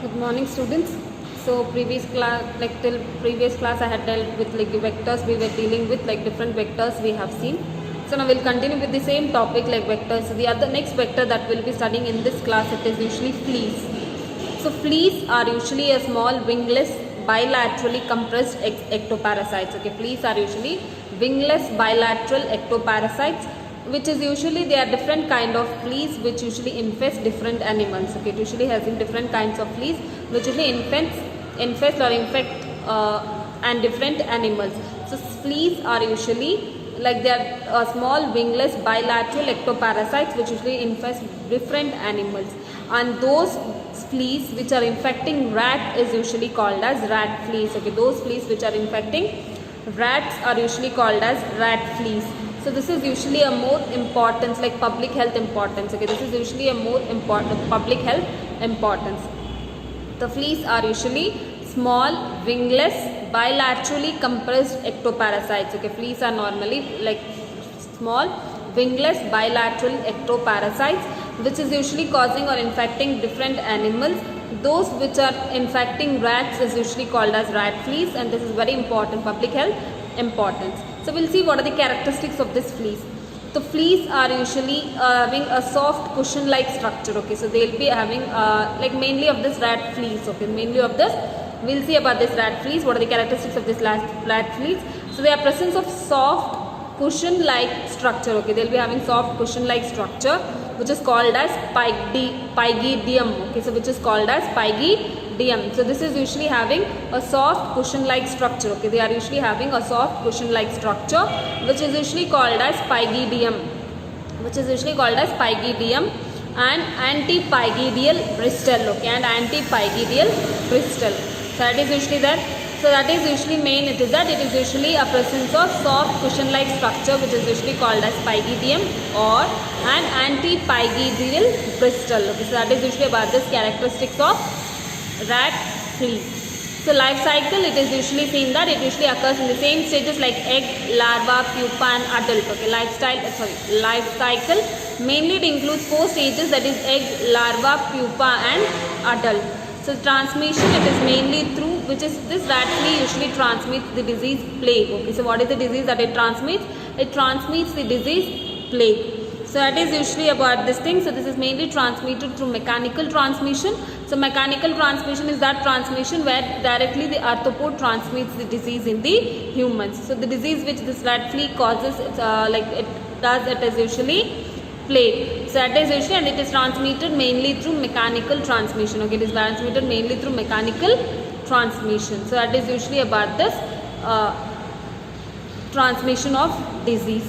Good morning, students. So previous class, like till previous class, I had dealt with like vectors. We were dealing with like different vectors we have seen. So now we'll continue with the same topic like vectors. So the other next vector that we'll be studying in this class, it is usually fleas. So fleas are usually a small wingless bilaterally compressed ectoparasites. Okay, fleas are usually wingless bilateral ectoparasites, which is usually they are different kind of fleas which usually infest different animals. Okay, it usually has in different kinds of fleas which usually infest or infect and different animals. So fleas are usually like they are small wingless bilateral ectoparasites which usually infest different animals, and those fleas which are infecting rat is usually called as rat fleas. Okay, those fleas which are infecting rats are usually called as rat fleas. So this is usually a more importance like public health importance. Okay, this is usually a more important public health importance. The fleas are usually small wingless bilaterally compressed ectoparasites. Okay, fleas are normally like small wingless bilateral ectoparasites which is usually causing or infecting different animals. Those which are infecting rats is usually called as rat fleas, and this is very important public health importance. So we'll see what are the characteristics of this fleas. The fleas are usually having a soft cushion like structure. Okay, so they'll be having like mainly of this rat fleas. Okay, mainly of this we'll see about this rat fleas. What are the characteristics of this rat fleas? So they are presence of soft cushion like structure. Okay, they'll be having soft cushion like structure which is called as pygidium. Okay, so which is called as pygidium. So this is usually having a soft cushion like structure. Okay, they are usually having a soft cushion like structure which is usually called as pygidium, and antipygidial bristle. Okay, and antipygidial bristle. So that is usually that. So that is usually main, it is that it is usually a presence of soft cushion like structure which is usually called as pygidium or an antipygidial bristle. Okay, so that is usually about this characteristics of rat flea. So life cycle, it is usually seen that it usually occurs in the same stages like egg, larva, pupa and adult. Okay, life cycle mainly it includes 4 stages, that is egg, larva, pupa and adult. So transmission, it is mainly through, which is this rat flea usually transmits the disease plague. Okay, so what is the disease that it transmits? It transmits the disease plague. So that is usually about this thing. So this is mainly transmitted through mechanical transmission. So mechanical transmission is that transmission where directly the arthropod transmits the disease in the humans. So the disease which this rat flea causes, it is usually plague. So that is usually, and it is transmitted mainly through mechanical transmission. Okay, it is transmitted mainly through mechanical transmission. So that is usually about this transmission of disease.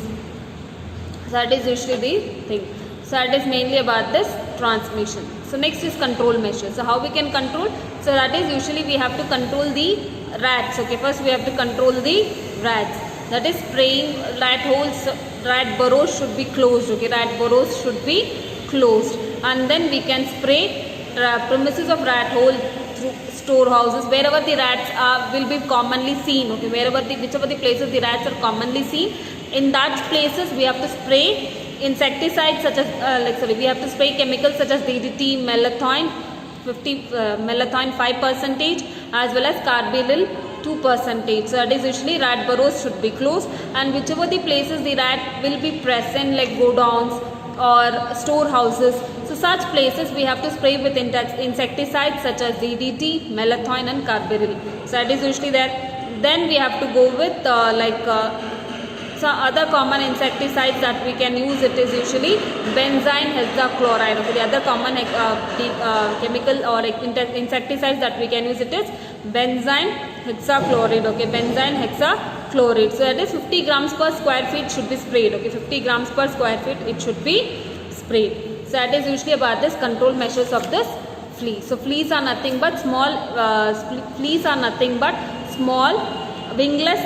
So that is usually the thing. So that is mainly about this transmission. So next is control measures. So how we can control? So that is usually we have to control the rats. Okay, first we have to control the rats. That is spraying rat holes, rat burrows should be closed. Okay, rat burrows should be closed, and then we can spray premises of rat hole through storehouses wherever the rats are will be commonly seen. Okay, whichever the places the rats are commonly seen, in that places we have to spray insecticides such as we have to spray chemicals such as DDT, malathion 5% as well as carbaryl 2%. So that is usually rat burrows should be closed, and whichever the places the rat will be present like godowns or storehouses, so such places we have to spray with insecticides such as DDT, malathion and carbaryl. So that is usually there. Then we have to go with some other common insecticides that we can use. It is usually benzene hexachloride. Okay, the other common chemical or insecticides that we can use, it is benzene hexachloride. Okay, benzene hexachloride. So that is 50 grams per square feet should be sprayed. Okay, 50 grams per square feet it should be sprayed. So that is usually about this control measures of this flea. So fleas are nothing but small wingless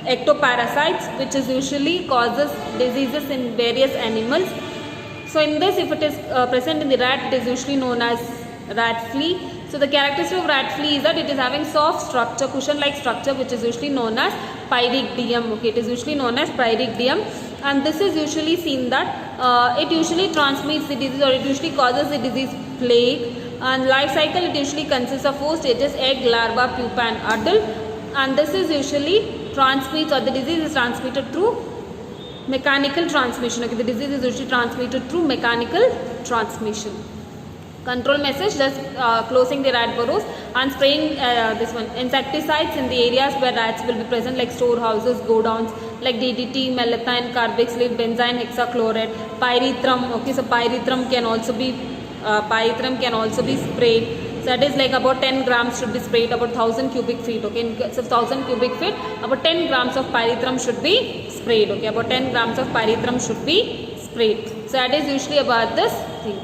ectoparasites which is usually causes diseases in various animals. So in this, if it is present in the rat, it is usually known as rat flea. So the characteristic of rat flea is that it is having soft structure, cushion like structure which is usually known as pygidium. Okay, it is usually known as pygidium, and this is usually seen that it usually transmits the disease or it usually causes the disease plague And life cycle, it usually consists of 4 stages: egg, larva, pupa and adult. And this is usually transmits, or the disease is transmitted through mechanical transmission. Okay, the disease is usually transmitted through mechanical transmission. Control message, just closing the rat burrows and spraying this one insecticides in the areas where rats will be present, like storehouses, godowns, like DDT, malathion, carboxylate, benzene, hexachloride, pyrethrum. Okay, so pyrethrum can also be sprayed. So that is like about 10 grams should be sprayed, about 1000 cubic feet. Okay, in case of 1000 cubic feet, about 10 grams of pyrethrum should be sprayed. Okay, about 10 grams of pyrethrum should be sprayed. So that is usually about this thing.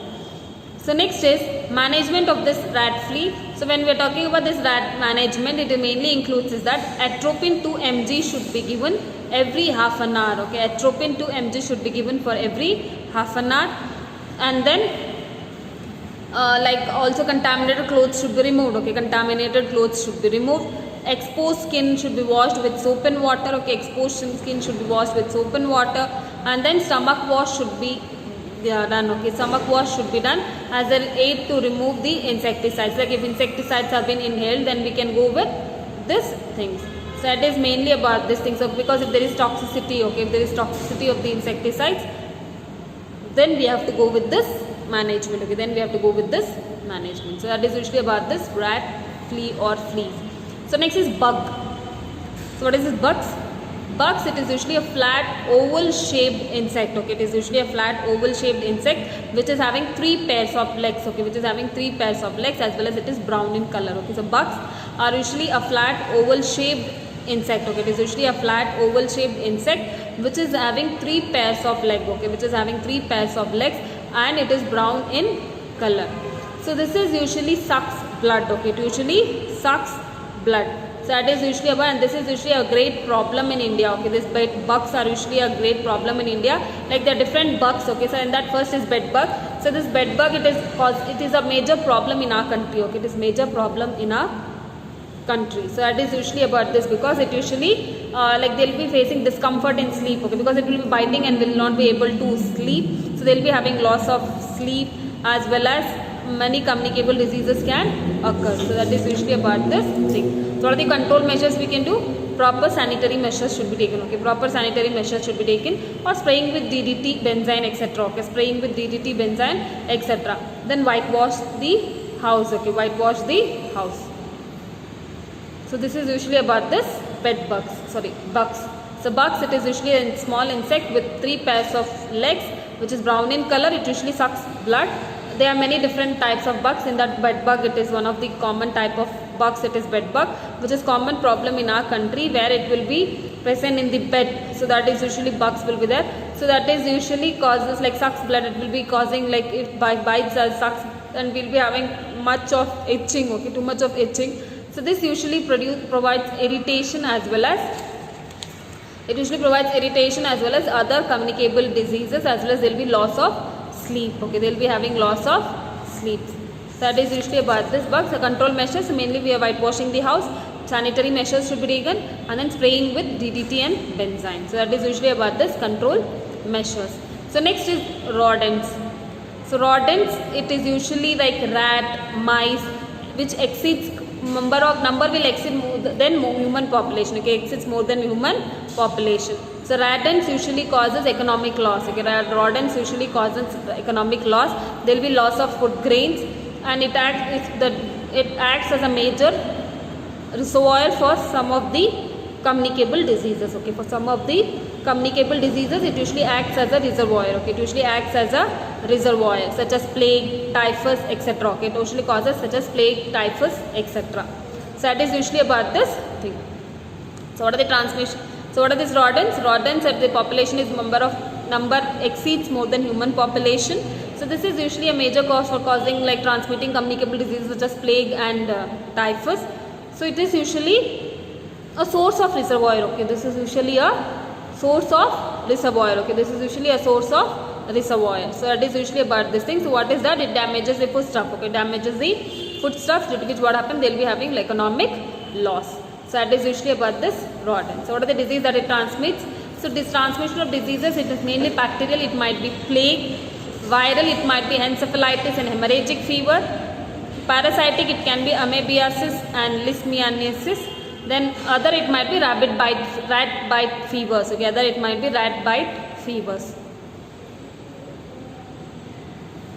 So next is management of this rat flea. So when we are talking about this rat management, it mainly includes is that atropine 2 mg should be given every half an hour. Okay, atropine 2 mg should be given for every half an hour. And then like also contaminated clothes should be removed. Okay, contaminated clothes should be removed. Exposed skin should be washed with soap and water. Okay, exposed skin should be washed with soap and water. And then stomach wash should be done. Okay, stomach wash should be done as an aid to remove the insecticides. Like if insecticides have been inhaled, then we can go with this things. So that is mainly about this thing. So because if there is toxicity, okay, if there is toxicity of the insecticides, then we have to go with this management. Okay, then we have to go with this management. So that is usually about this rat, flea or fleas. So next is bug. So what is this bugs? Bugs, it is usually a flat oval shaped insect. Okay, it is usually a flat oval shaped insect which is having 3 pairs of legs. Okay, which is having 3 pairs of legs, as well as it is brown in color. Okay, so bugs are usually a flat oval shaped insect. Okay, it is usually a flat oval shaped insect which is having 3 pairs of legs. Okay, which is having 3 pairs of legs, and it is brown in color. So this is usually sucks blood. Okay, it usually sucks blood. So that is usually about, and this is usually a great problem in India. Okay, this bed bugs are usually a great problem in India. Like there are different bugs. Okay, so in that first is bed bug. So this bed bug, it is a major problem in our country. Okay, it is major problem in our country. So that is usually about this, because it usually like they will be facing discomfort in sleep. Okay, because it will be biting and will not be able to sleep. So they will be having loss of sleep, as well as many communicable diseases can occur. So that is usually about this thing. So what are the control measures we can do? Proper sanitary measures should be taken. Okay, proper sanitary measures should be taken, or spraying with DDT, benzene, etc. Okay, spraying with DDT, benzene, etc. Then whitewash the house. Okay, whitewash the house. So this is usually about this bed bugs. Sorry, bugs. So bugs, it is usually a small insect with 3 pairs of legs, which is brown in color. It usually sucks blood. There are many different types of bugs. In that bed bug, it is one of the common type of bugs. It is bed bug, which is common problem in our country, where it will be present in the bed. So that is usually bugs will be there. So that is usually causes like sucks blood. It will be causing like if bites or sucks, and we'll be having much of itching. Okay, too much of itching. So this usually provides irritation, as well as other communicable diseases, as well as there will be loss of sleep. Okay, they will be having loss of sleep. So that is usually about this bugs. The control measures, mainly we are whitewashing the house. Sanitary measures should be taken, and then spraying with DDT and benzene. So that is usually about this control measures. So next is rodents. So rodents, it is usually like rat, mice, which exceeds number will exceed more than human population. Okay, exceeds more than human population. So rodents usually causes economic loss. Okay, rodents usually causes economic loss. There will be loss of food grains, and it acts as a major reservoir for some of the communicable diseases. Okay, for some of the communicable diseases, it usually acts as a reservoir. Okay, it usually acts as a reservoir, such as plague, typhus, etc. Okay, it usually causes such as plague, typhus, etc. So that is usually about this thing. So what are the transmission? So what are these rodents? Rodents, at the population is number exceeds more than human population. So this is usually a major cause for causing like transmitting communicable diseases such as plague and typhus. So it is usually a source of reservoir. Okay, this is usually a source of reservoir. Okay, this is usually a source of reservoir. So that is usually about this thing. So what is that? It damages the foodstuff. Okay, damages the foodstuff, due to which what happens? They will be having like economic loss. So that is usually about this rodent. So what are the diseases that it transmits? So this transmission of diseases, it is mainly bacterial. It might be plague, viral. It might be encephalitis and hemorrhagic fever. Parasitic, it can be amoebiasis and leishmaniasis. Then other, it might be rat bite fevers. Okay, other it might be rat bite fevers.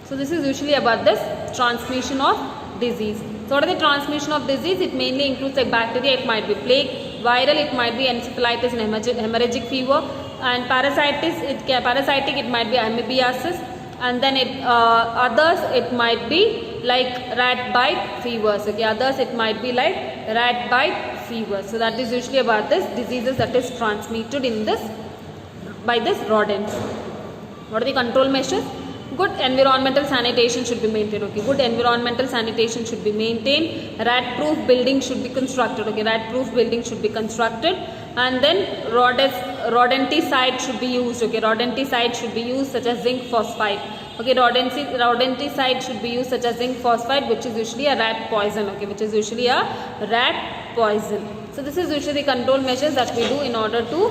So this is usually about this transmission of disease. So what are the transmission of disease? It mainly includes like bacteria, it might be plague, viral, it might be encephalitis and hemorrhagic fever, and parasitic, it might be amoebiasis, and then others, it might be like rat bite fevers. Okay, others it might be like rat bite fever. So that is usually about this diseases that is transmitted in this by this rodents. What are the control measures? Good environmental sanitation should be maintained. Okay, good environmental sanitation should be maintained. Rat proof building should be constructed. Okay, rat proof building should be constructed, and then rodenticide should be used. Okay, rodenticide should be used such as zinc phosphide. Okay, rodenticide should be used such as zinc phosphide, which is usually a rat poison. Okay, which is usually a rat poison. So this is usually the control measures that we do in order to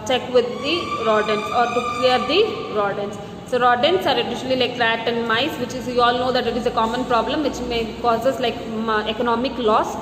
check with the rodents or to clear the rodents. So rodents are usually like rat and mice, which is, you all know that it is a common problem which may causes like economic loss,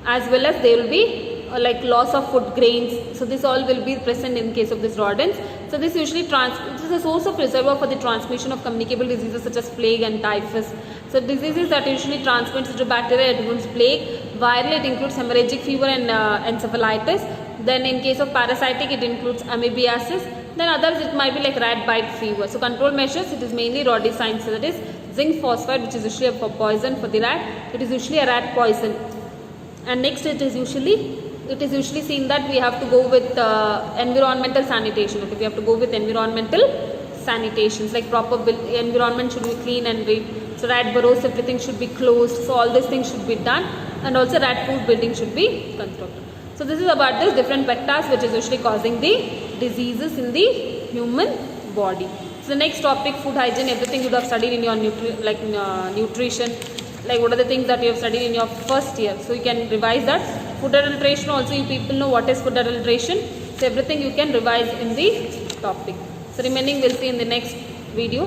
as well as there will be like loss of food grains. So this all will be present in case of this rodents. So this usually this is a source of reservoir for the transmission of communicable diseases such as plague and typhus. So diseases that usually transmitted to bacteria, it includes plague. Viral, it includes hemorrhagic fever and encephalitis. Then in case of parasitic, it includes amoebiasis. Then others, it might be like rat bite fever. So control measures, it is mainly rodicide. So that is zinc phosphide, which is usually a poison for the rat. It is usually a rat poison. And next, it is usually seen that we have to go with environmental sanitation. Okay, we have to go with environmental sanitations, like proper environment should be clean and neat. So rat burrows, everything should be closed. So all these things should be done, and also rat proof building should be constructed. So this is about this different vectors which is usually causing the diseases in the human body. So the next topic, food hygiene, everything you would have studied in your nutrition, like what are the things that you have studied in your first year. So you can revise that. Food adulteration also, you people know what is food adulteration. So everything you can revise in the topic. So remaining we'll see in the next video.